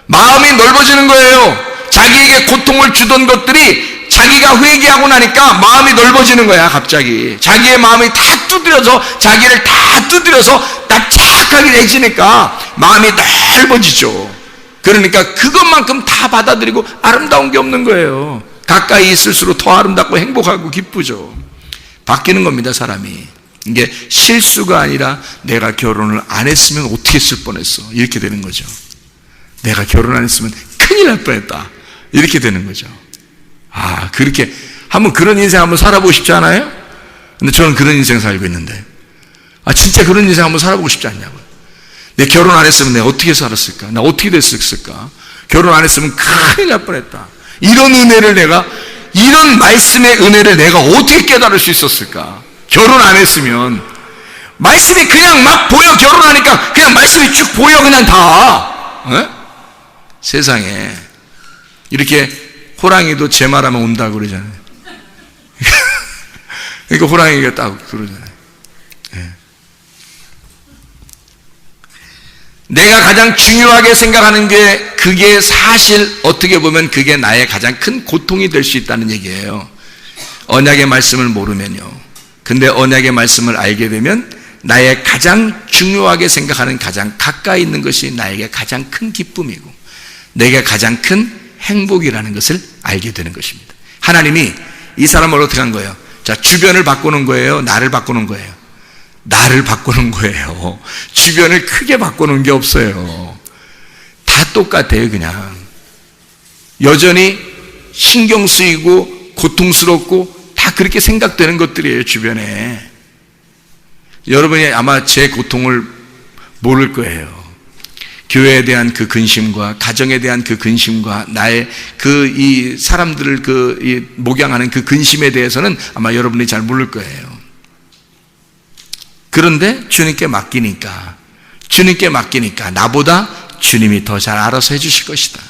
S2: 마음이 넓어지는 거예요. 자기에게 고통을 주던 것들이 자기가 회개하고 나니까 마음이 넓어지는 거야. 갑자기 자기의 마음이 다 두드려서, 자기를 다 두드려서 납작하게 내지니까 마음이 넓어지죠. 그러니까 그것만큼 다 받아들이고 아름다운 게 없는 거예요. 가까이 있을수록 더 아름답고 행복하고 기쁘죠. 바뀌는 겁니다, 사람이. 이게 실수가 아니라 내가 결혼을 안 했으면 어떻게 했을 뻔했어, 이렇게 되는 거죠. 내가 결혼 안 했으면 큰일 날 뻔했다, 이렇게 되는 거죠. 그렇게 한번 그런 인생 한번 살아보고 싶지 않아요? 근데 저는 그런 인생 살고 있는데, 진짜 그런 인생 한번 살아보고 싶지 않냐고요. 내 결혼 안 했으면 내가 어떻게 살았을까? 나 어떻게 됐을까? 결혼 안 했으면 큰일 날 뻔했다. 이런 은혜를 내가, 이런 말씀의 은혜를 내가 어떻게 깨달을 수 있었을까? 결혼 안 했으면 말씀이 그냥 막 보여. 결혼하니까 그냥 말씀이 쭉 보여, 그냥 다. 세상에 이렇게 호랑이도 제 말하면 온다고 그러잖아요. 그러니까 호랑이가 딱 그러잖아요. 내가 가장 중요하게 생각하는 게, 그게 사실 어떻게 보면 그게 나의 가장 큰 고통이 될 수 있다는 얘기예요. 언약의 말씀을 모르면요. 근데 언약의 말씀을 알게 되면 나의 가장 중요하게 생각하는, 가장 가까이 있는 것이 나에게 가장 큰 기쁨이고 내게 가장 큰 행복이라는 것을 알게 되는 것입니다. 하나님이 이 사람을 어떻게 한 거예요? 자, 주변을 바꾸는 거예요? 나를 바꾸는 거예요? 나를 바꾸는 거예요. 주변을 크게 바꾸는 게 없어요. 다 똑같아요. 그냥 여전히 신경 쓰이고 고통스럽고 다 그렇게 생각되는 것들이에요, 주변에. 여러분이 아마 제 고통을 모를 거예요. 교회에 대한 그 근심과 가정에 대한 그 근심과 나의 이 사람들을 이 목양하는 그 근심에 대해서는 아마 여러분이 잘 모를 거예요. 그런데 주님께 맡기니까 나보다 주님이 더 잘 알아서 해주실 것이다.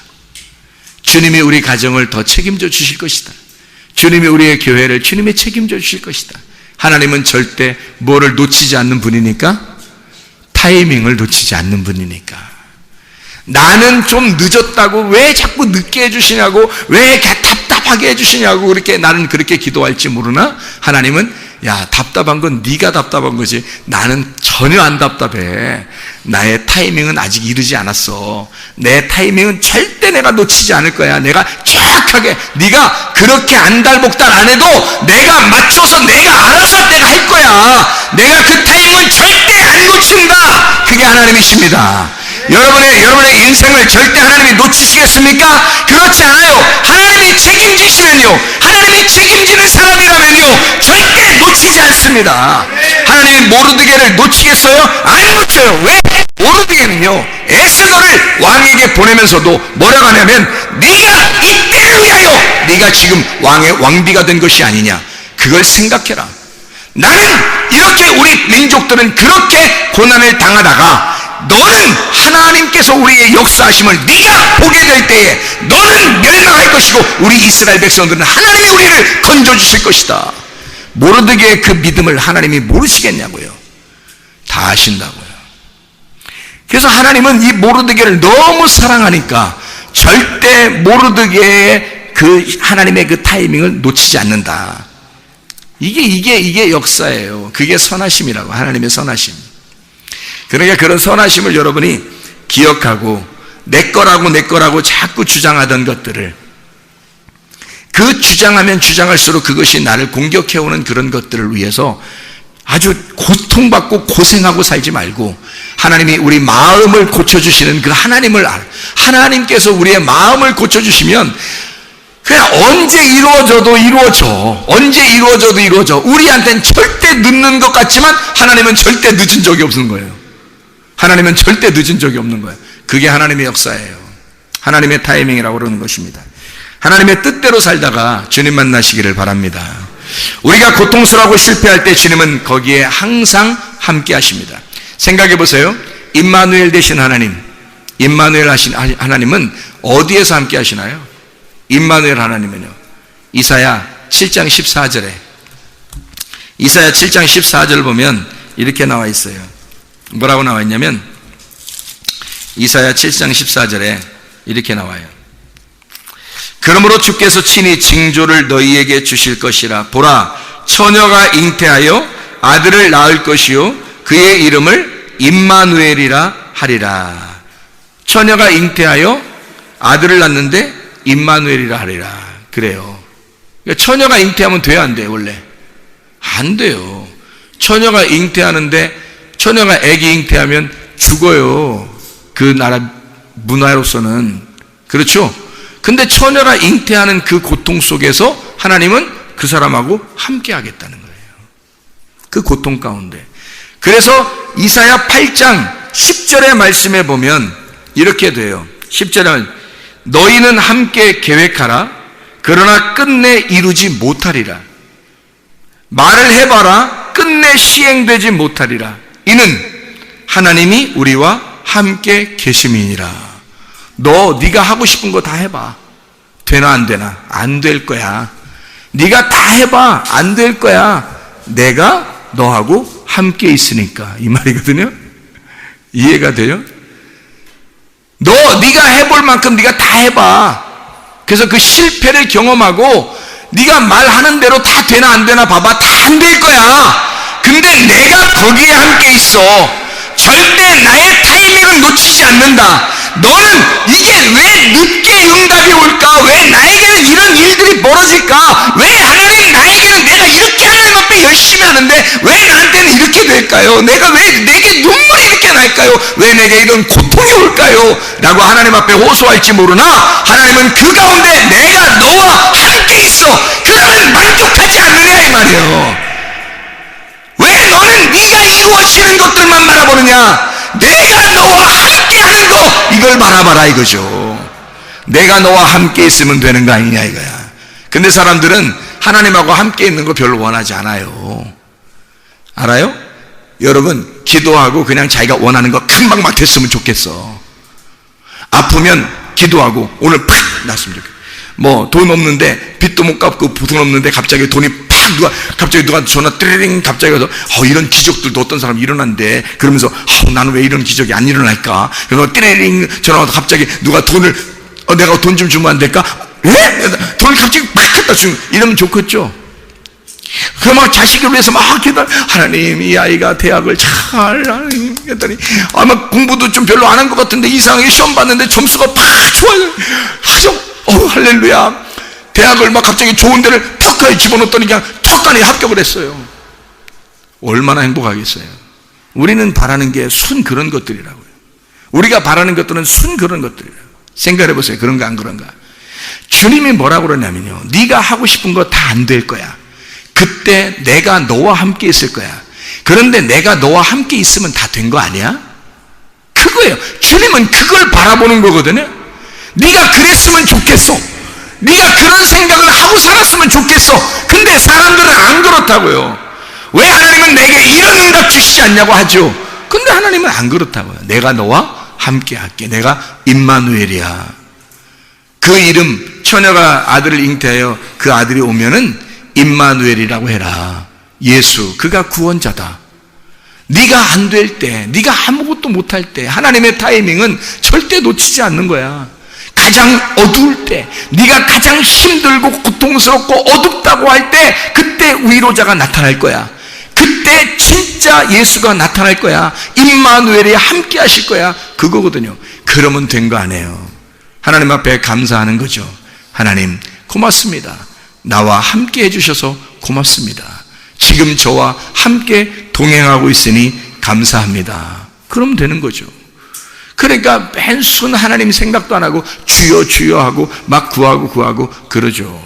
S2: 주님이 우리 가정을 더 책임져 주실 것이다. 주님이 우리의 교회를 주님이 책임져 주실 것이다. 하나님은 절대 뭐를 놓치지 않는 분이니까, 타이밍을 놓치지 않는 분이니까. 나는 좀 늦었다고 왜 자꾸 늦게 해주시냐고, 왜 답답하게 해주시냐고 그렇게 나는 그렇게 기도할지 모르나, 하나님은 야, 답답한 건 네가 답답한 거지 나는 전혀 안 답답해. 나의 타이밍은 아직 이르지 않았어. 내 타이밍은 절대 내가 놓치지 않을 거야. 내가 정확하게, 네가 그렇게 안달복달 안 해도 내가 맞춰서 내가 알아서 내가 할 거야. 내가 그 타이밍은 절대 안 놓친다. 그게 하나님이십니다. 여러분의 인생을 절대 하나님이 놓치시겠습니까? 그렇지 않아요. 하나님이 책임지시면요, 하나님이 책임지는 사람이라면요, 절대 놓치지 않습니다. 하나님이 모르드게를 놓치겠어요? 안 놓쳐요. 왜? 모르드게는요, 에스더를 왕에게 보내면서도 뭐라고 하냐면, 네가 이 때를 위하여 네가 지금 왕의 왕비가 된 것이 아니냐, 그걸 생각해라. 나는 이렇게, 우리 민족들은 그렇게 고난을 당하다가 너는 하나님께서 우리의 역사하심을 네가 보게 될 때에 너는 멸망할 것이고 우리 이스라엘 백성들은 하나님이 우리를 건져주실 것이다. 모르드게의 그 믿음을 하나님이 모르시겠냐고요. 다 아신다고요. 그래서 하나님은 이 모르드게를 너무 사랑하니까 절대 모르드게의 그 하나님의 그 타이밍을 놓치지 않는다. 이게 역사예요. 그게 선하심이라고, 하나님의 선하심. 그러니까 그런 선하심을 여러분이 기억하고, 내 거라고 자꾸 주장하던 것들을, 그 주장하면 주장할수록 그것이 나를 공격해오는 그런 것들을 위해서 아주 고통받고 고생하고 살지 말고, 하나님이 우리 마음을 고쳐주시는 그 하나님을 하나님께서 우리의 마음을 고쳐주시면 그냥 언제 이루어져도 이루어져. 우리한테는 절대 늦는 것 같지만 하나님은 절대 늦은 적이 없는 거예요. 하나님은 절대 늦은 적이 없는 거예요. 그게 하나님의 역사예요. 하나님의 타이밍이라고 그러는 것입니다. 하나님의 뜻대로 살다가 주님 만나시기를 바랍니다. 우리가 고통스러워하고 실패할 때 주님은 거기에 항상 함께 하십니다. 생각해 보세요. 임마누엘 되신 하나님, 임마누엘 하신 하나님은 어디에서 함께 하시나요? 임마누엘 하나님은요, 이사야 7장 14절에, 이사야 7장 14절 보면 이렇게 나와 있어요. 뭐라고 나와 있냐면, 이사야 7장 14절에 이렇게 나와요. 그러므로 주께서 친히 징조를 너희에게 주실 것이라. 보라, 처녀가 잉태하여 아들을 낳을 것이요 그의 이름을 임마누엘이라 하리라. 처녀가 잉태하여 아들을 낳는데 임마누엘이라 하리라. 그래요. 그러니까 처녀가 잉태하면 돼요, 안 돼요? 원래 안 돼요. 처녀가 잉태하는데, 처녀가 아기 잉태하면 죽어요. 그 나라 문화로서는. 그렇죠? 근데 처녀가 잉태하는 그 고통 속에서 하나님은 그 사람하고 함께 하겠다는 거예요. 그 고통 가운데. 그래서 이사야 8장 10절의 말씀에 보면 이렇게 돼요. 10절에 너희는 함께 계획하라. 그러나 끝내 이루지 못하리라. 말을 해봐라. 끝내 시행되지 못하리라. 이는 하나님이 우리와 함께 계심이니라. 네가 하고 싶은 거 다 해봐. 되나 안 되나? 안 될 거야. 네가 다 해봐. 안 될 거야. 내가 너하고 함께 있으니까. 이 말이거든요. 이해가 돼요? 네가 해볼 만큼 네가 다 해봐. 그래서 그 실패를 경험하고 네가 말하는 대로 다 되나 안 되나 봐봐. 다 안 될 거야. 근데 내가 거기에 함께 있어. 절대 나의 타이밍을 놓치지 않는다. 너는 이게 왜 늦게 응답이 올까? 왜 나에게는 이런 일들이 벌어질까? 왜 하나님 나에게는 내가 이렇게 하나님 앞에 열심히 하는데 왜 나한테는 이렇게 될까요? 내가 왜 내게 눈물이 이렇게 날까요? 왜 내게 이런 고통이 올까요? 라고 하나님 앞에 호소할지 모르나 하나님은 그 가운데 내가 너와 함께 있어. 그러면 만족하지 않느냐 이 말이에요. 왜 너는 네가 이루어지는 것들만 바라보느냐? 내가 너와 함께 하는 거, 이걸 바라봐라 이거죠. 내가 너와 함께 있으면 되는 거 아니냐 이거야. 근데 사람들은 하나님하고 함께 있는 거 별로 원하지 않아요. 알아요? 여러분, 기도하고 그냥 자기가 원하는 거 금방 막 됐으면 좋겠어. 아프면 기도하고 오늘 팍 났으면 좋겠어. 뭐 돈 없는데 빚도 못 갚고 돈 없는데 갑자기 돈이 갑자기 누가 전화 띠링 갑자기 가서 이런 기적들도 어떤 사람이 일어난대. 그러면서 나는 왜 이런 기적이 안 일어날까? 그래서 띠링 전화가 갑자기 누가 돈을 내가 돈 좀 주면 안 될까? 예? 돈을 갑자기 팍 갖다 주면 이러면 좋겠죠. 그러면 자식을 위해서 막 기도. 하나님, 이 아이가 대학을 잘 했더니 아마 공부도 좀 별로 안 한 것 같은데 이상하게 시험 봤는데 점수가 팍 좋아요. 할렐루야. 대학을 막 갑자기 좋은 데를 턱하니 집어넣었더니 그냥 턱하니 합격을 했어요. 얼마나 행복하겠어요. 우리는 바라는 게 순 그런 것들이라고요. 우리가 바라는 것들은 순 그런 것들이라고. 생각해 보세요. 그런가 안 그런가? 주님이 뭐라고 그러냐면요, 네가 하고 싶은 거 다 안 될 거야. 그때 내가 너와 함께 있을 거야. 그런데 내가 너와 함께 있으면 다 된 거 아니야? 그거예요. 주님은 그걸 바라보는 거거든요. 네가 그랬으면 좋겠어. 네가 그런 생각을 하고 살았으면 좋겠어. 근데 사람들은 안 그렇다고요. 왜 하나님은 내게 이런 응답 주시지 않냐고 하죠. 근데 하나님은 안 그렇다고요. 내가 너와 함께 할게. 내가 임마누엘이야. 그 이름, 처녀가 아들을 잉태하여 그 아들이 오면은 임마누엘이라고 해라. 예수, 그가 구원자다. 네가 안 될 때, 네가 아무것도 못할 때 하나님의 타이밍은 절대 놓치지 않는 거야. 가장 어두울 때, 네가 가장 힘들고 고통스럽고 어둡다고 할 때, 그때 위로자가 나타날 거야. 그때 진짜 예수가 나타날 거야. 임마누엘이 함께 하실 거야. 그거거든요. 그러면 된 거 아니에요. 하나님 앞에 감사하는 거죠. 하나님 고맙습니다. 나와 함께 해주셔서 고맙습니다. 지금 저와 함께 동행하고 있으니 감사합니다. 그러면 되는 거죠. 그러니까 맨순 하나님 생각도 안 하고 주여 주여 하고 막 구하고 그러죠.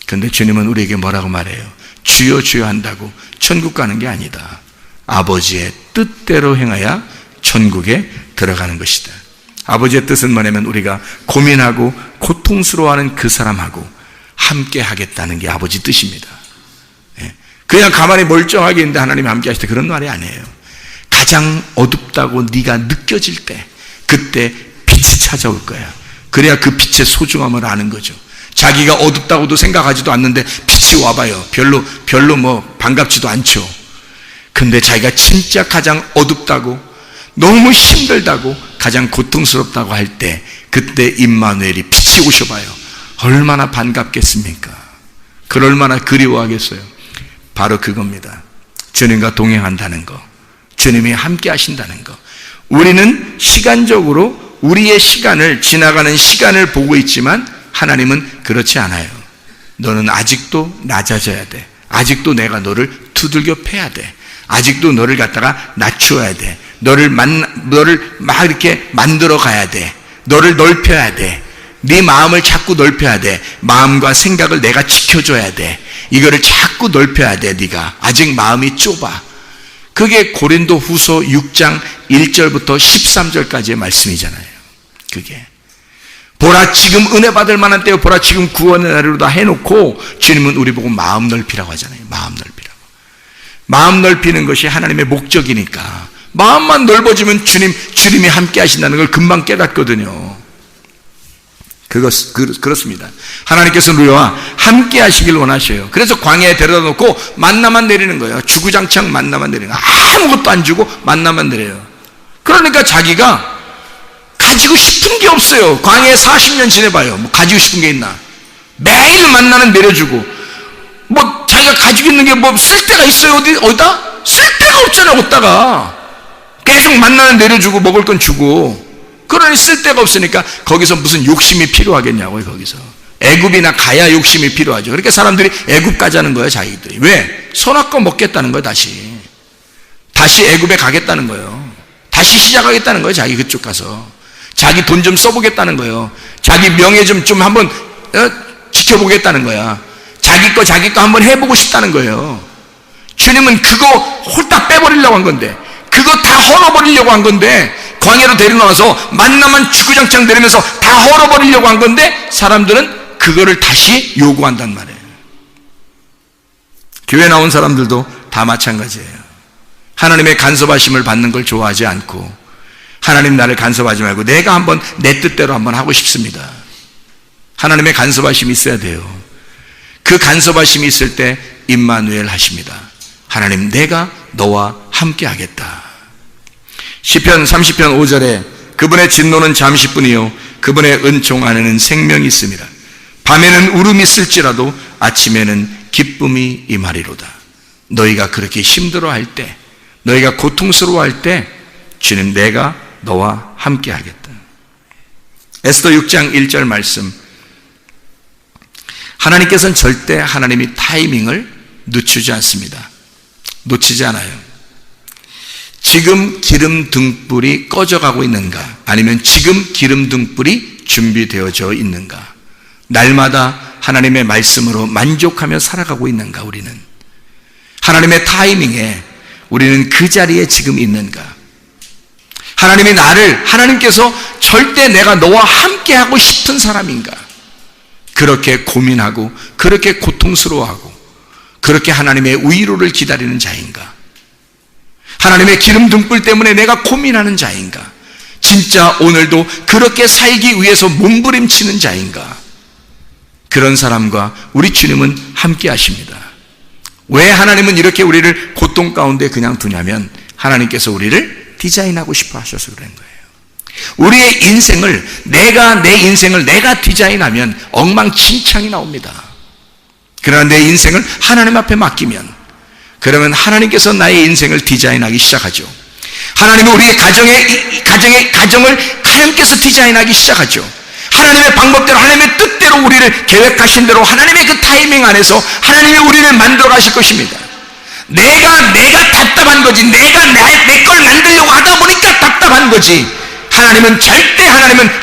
S2: 그런데 주님은 우리에게 뭐라고 말해요? 주여 주여 한다고 천국 가는 게 아니다. 아버지의 뜻대로 행하여 천국에 들어가는 것이다. 아버지의 뜻은 뭐냐면 우리가 고민하고 고통스러워하는 그 사람하고 함께 하겠다는 게 아버지 뜻입니다. 그냥 가만히 멀쩡하게 있는데 하나님이 함께 하실 때 그런 말이 아니에요. 가장 어둡다고 네가 느껴질 때, 그때 빛이 찾아올 거야. 그래야 그 빛의 소중함을 아는 거죠. 자기가 어둡다고도 생각하지도 않는데 빛이 와봐요. 별로 뭐 반갑지도 않죠. 근데 자기가 진짜 가장 어둡다고, 너무 힘들다고, 가장 고통스럽다고 할 때, 그때 임마누엘이 빛이 오셔봐요. 얼마나 반갑겠습니까? 그럴 만나 그리워하겠어요. 바로 그겁니다. 주님과 동행한다는 거, 주님이 함께 하신다는 거. 우리는 시간적으로 우리의 시간을, 지나가는 시간을 보고 있지만 하나님은 그렇지 않아요. 너는 아직도 낮아져야 돼. 아직도 내가 너를 두들겨 패야 돼. 아직도 너를 갖다가 낮추어야 돼. 너를 막 이렇게 만들어 가야 돼. 너를 넓혀야 돼. 네 마음을 자꾸 넓혀야 돼. 마음과 생각을 내가 지켜줘야 돼. 이거를 자꾸 넓혀야 돼. 네가 아직 마음이 좁아. 그게 고린도 후서 6장 1절부터 13절까지의 말씀이잖아요. 그게 보라 지금 은혜 받을 만한 때요, 보라 지금 구원의 날이로 다 해놓고 주님은 우리 보고 마음 넓히라고 하잖아요. 마음 넓히라고. 마음 넓히는 것이 하나님의 목적이니까 마음만 넓어지면 주님이 함께 하신다는 걸 금방 깨닫거든요. 그렇습니다. 하나님께서는 우리와 함께 하시길 원하셔요. 그래서 광야에 데려다 놓고 만나만 내리는 거예요. 주구장창 만나만 내리는 거예요. 아무것도 안 주고 만나만 내려요. 그러니까 자기가 가지고 싶은 게 없어요. 광야에 40년 지내봐요. 뭐 가지고 싶은 게 있나? 매일 만나는 내려주고, 뭐 자기가 가지고 있는 게 뭐 쓸데가 있어요? 어디다? 쓸데가 없잖아요. 어디다가 계속 만나는 내려주고 먹을 건 주고. 그러니 쓸데가 없으니까 거기서 무슨 욕심이 필요하겠냐고요. 거기서 애굽이나 가야 욕심이 필요하죠. 그러니까 사람들이 애굽 가자는 거예요. 자기들이. 왜? 선악과 먹겠다는 거예요. 다시 애굽에 가겠다는 거예요. 다시 시작하겠다는 거예요. 자기 그쪽 가서 자기 돈 좀 써보겠다는 거예요. 자기 명예 좀 한번 지켜보겠다는 거야. 자기 거 한번 해보고 싶다는 거예요. 주님은 그거 홀딱 빼버리려고 한 건데, 그거 다 헐어버리려고 한 건데, 광야로 데려나와서 만나만 주구장창 내리면서 다 헐어버리려고 한 건데, 사람들은 그거를 다시 요구한단 말이에요. 교회 나온 사람들도 다 마찬가지예요. 하나님의 간섭하심을 받는 걸 좋아하지 않고, 하나님 나를 간섭하지 말고 내가 한번 내 뜻대로 한번 하고 싶습니다. 하나님의 간섭하심이 있어야 돼요. 그 간섭하심이 있을 때 임마누엘 하십니다. 하나님, 내가 너와 함께 하겠다. 시편 30편 5절에 그분의 진노는 잠시뿐이요 그분의 은총 안에는 생명이 있습니다. 밤에는 울음이 있을지라도 아침에는 기쁨이 임하리로다. 너희가 그렇게 힘들어할 때, 너희가 고통스러워할 때 주님, 내가 너와 함께 하겠다. 에스더 6장 1절 말씀, 하나님께서는 절대 하나님이 타이밍을 늦추지 않습니다. 놓치지 않아요. 지금 기름 등불이 꺼져가고 있는가, 아니면 지금 기름 등불이 준비되어져 있는가, 날마다 하나님의 말씀으로 만족하며 살아가고 있는가, 우리는 하나님의 타이밍에 우리는 그 자리에 지금 있는가, 하나님께서 절대 내가 너와 함께 하고 싶은 사람인가, 그렇게 고민하고 그렇게 고통스러워하고 그렇게 하나님의 위로를 기다리는 자인가, 하나님의 기름 등불 때문에 내가 고민하는 자인가, 진짜 오늘도 그렇게 살기 위해서 몸부림치는 자인가, 그런 사람과 우리 주님은 함께 하십니다. 왜 하나님은 이렇게 우리를 고통 가운데 그냥 두냐면, 하나님께서 우리를 디자인하고 싶어 하셔서 그런 거예요. 우리의 인생을, 내 인생을 내가 디자인하면 엉망진창이 나옵니다. 그러나 내 인생을 하나님 앞에 맡기면, 그러면 하나님께서 나의 인생을 디자인하기 시작하죠. 하나님은 우리의 가정을 하나님께서 디자인하기 시작하죠. 하나님의 방법대로, 하나님의 뜻대로 우리를 계획하신 대로 하나님의 그 타이밍 안에서 하나님이 우리를 만들어 가실 것입니다. 내가 답답한 거지, 내가 내 걸 만들려고 하다 보니까 답답한 거지, 하나님은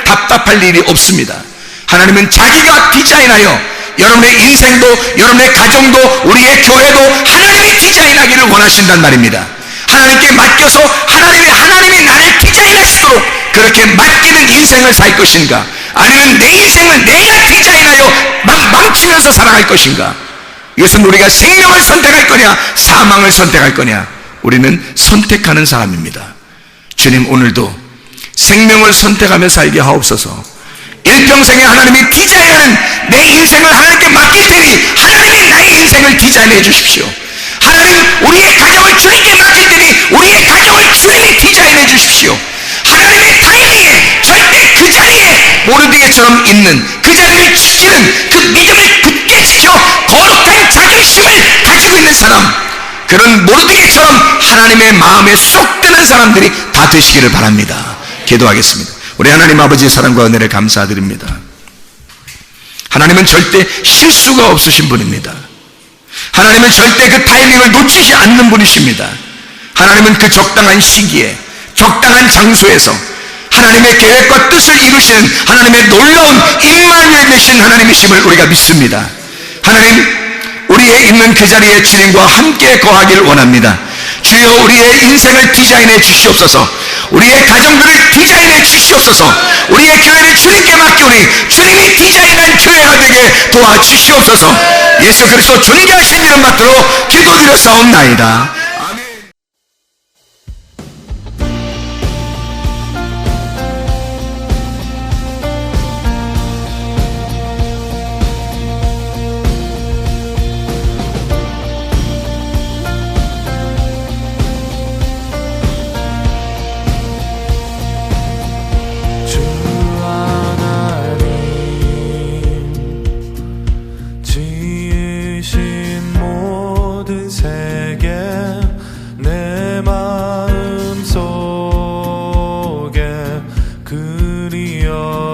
S2: 답답할 일이 없습니다. 하나님은 자기가 디자인하여 여러분의 인생도, 여러분의 가정도, 우리의 교회도 하나님이 디자인하기를 원하신단 말입니다. 하나님께 맡겨서 하나님이 나를 디자인하시도록 그렇게 맡기는 인생을 살 것인가, 아니면 내 인생을 내가 디자인하여 망치면서 살아갈 것인가, 이것은 우리가 생명을 선택할 거냐 사망을 선택할 거냐, 우리는 선택하는 사람입니다. 주님, 오늘도 생명을 선택하며 살게 하옵소서. 일평생에 하나님이 디자인하는 내 인생을 하나님께 맡길 테니 하나님이 나의 인생을 디자인해 주십시오. 하나님, 우리의 가정을 주님께 맡길 테니 우리의 가정을 주님이 디자인해 주십시오. 하나님의 타이밍에 절대 그 자리에 모르드게처럼 있는, 그 자리를 지키는 그 믿음을 굳게 지켜 거룩한 자존심을 가지고 있는 사람, 그런 모르드게처럼 하나님의 마음에 쏙 드는 사람들이 다 되시기를 바랍니다. 기도하겠습니다. 우리 하나님 아버지의 사랑과 은혜를 감사드립니다. 하나님은 절대 실수가 없으신 분입니다. 하나님은 절대 그 타이밍을 놓치지 않는 분이십니다. 하나님은 그 적당한 시기에 적당한 장소에서 하나님의 계획과 뜻을 이루시는 하나님의 놀라운 임마누엘 되신 하나님이심을 우리가 믿습니다. 하나님, 우리의 있는 그 자리에 주님과 함께 거하길 원합니다. 주여, 우리의 인생을 디자인해 주시옵소서. 우리의 가정들을 디자인해 주시옵소서. 우리의 교회를 주님께 맡기오니 주님이 디자인한 교회가 되게 도와주시옵소서. 예수 그리스도 존귀하신 이름 받들어 기도드렸사옵나이다.
S3: 내 마음 속에 그리워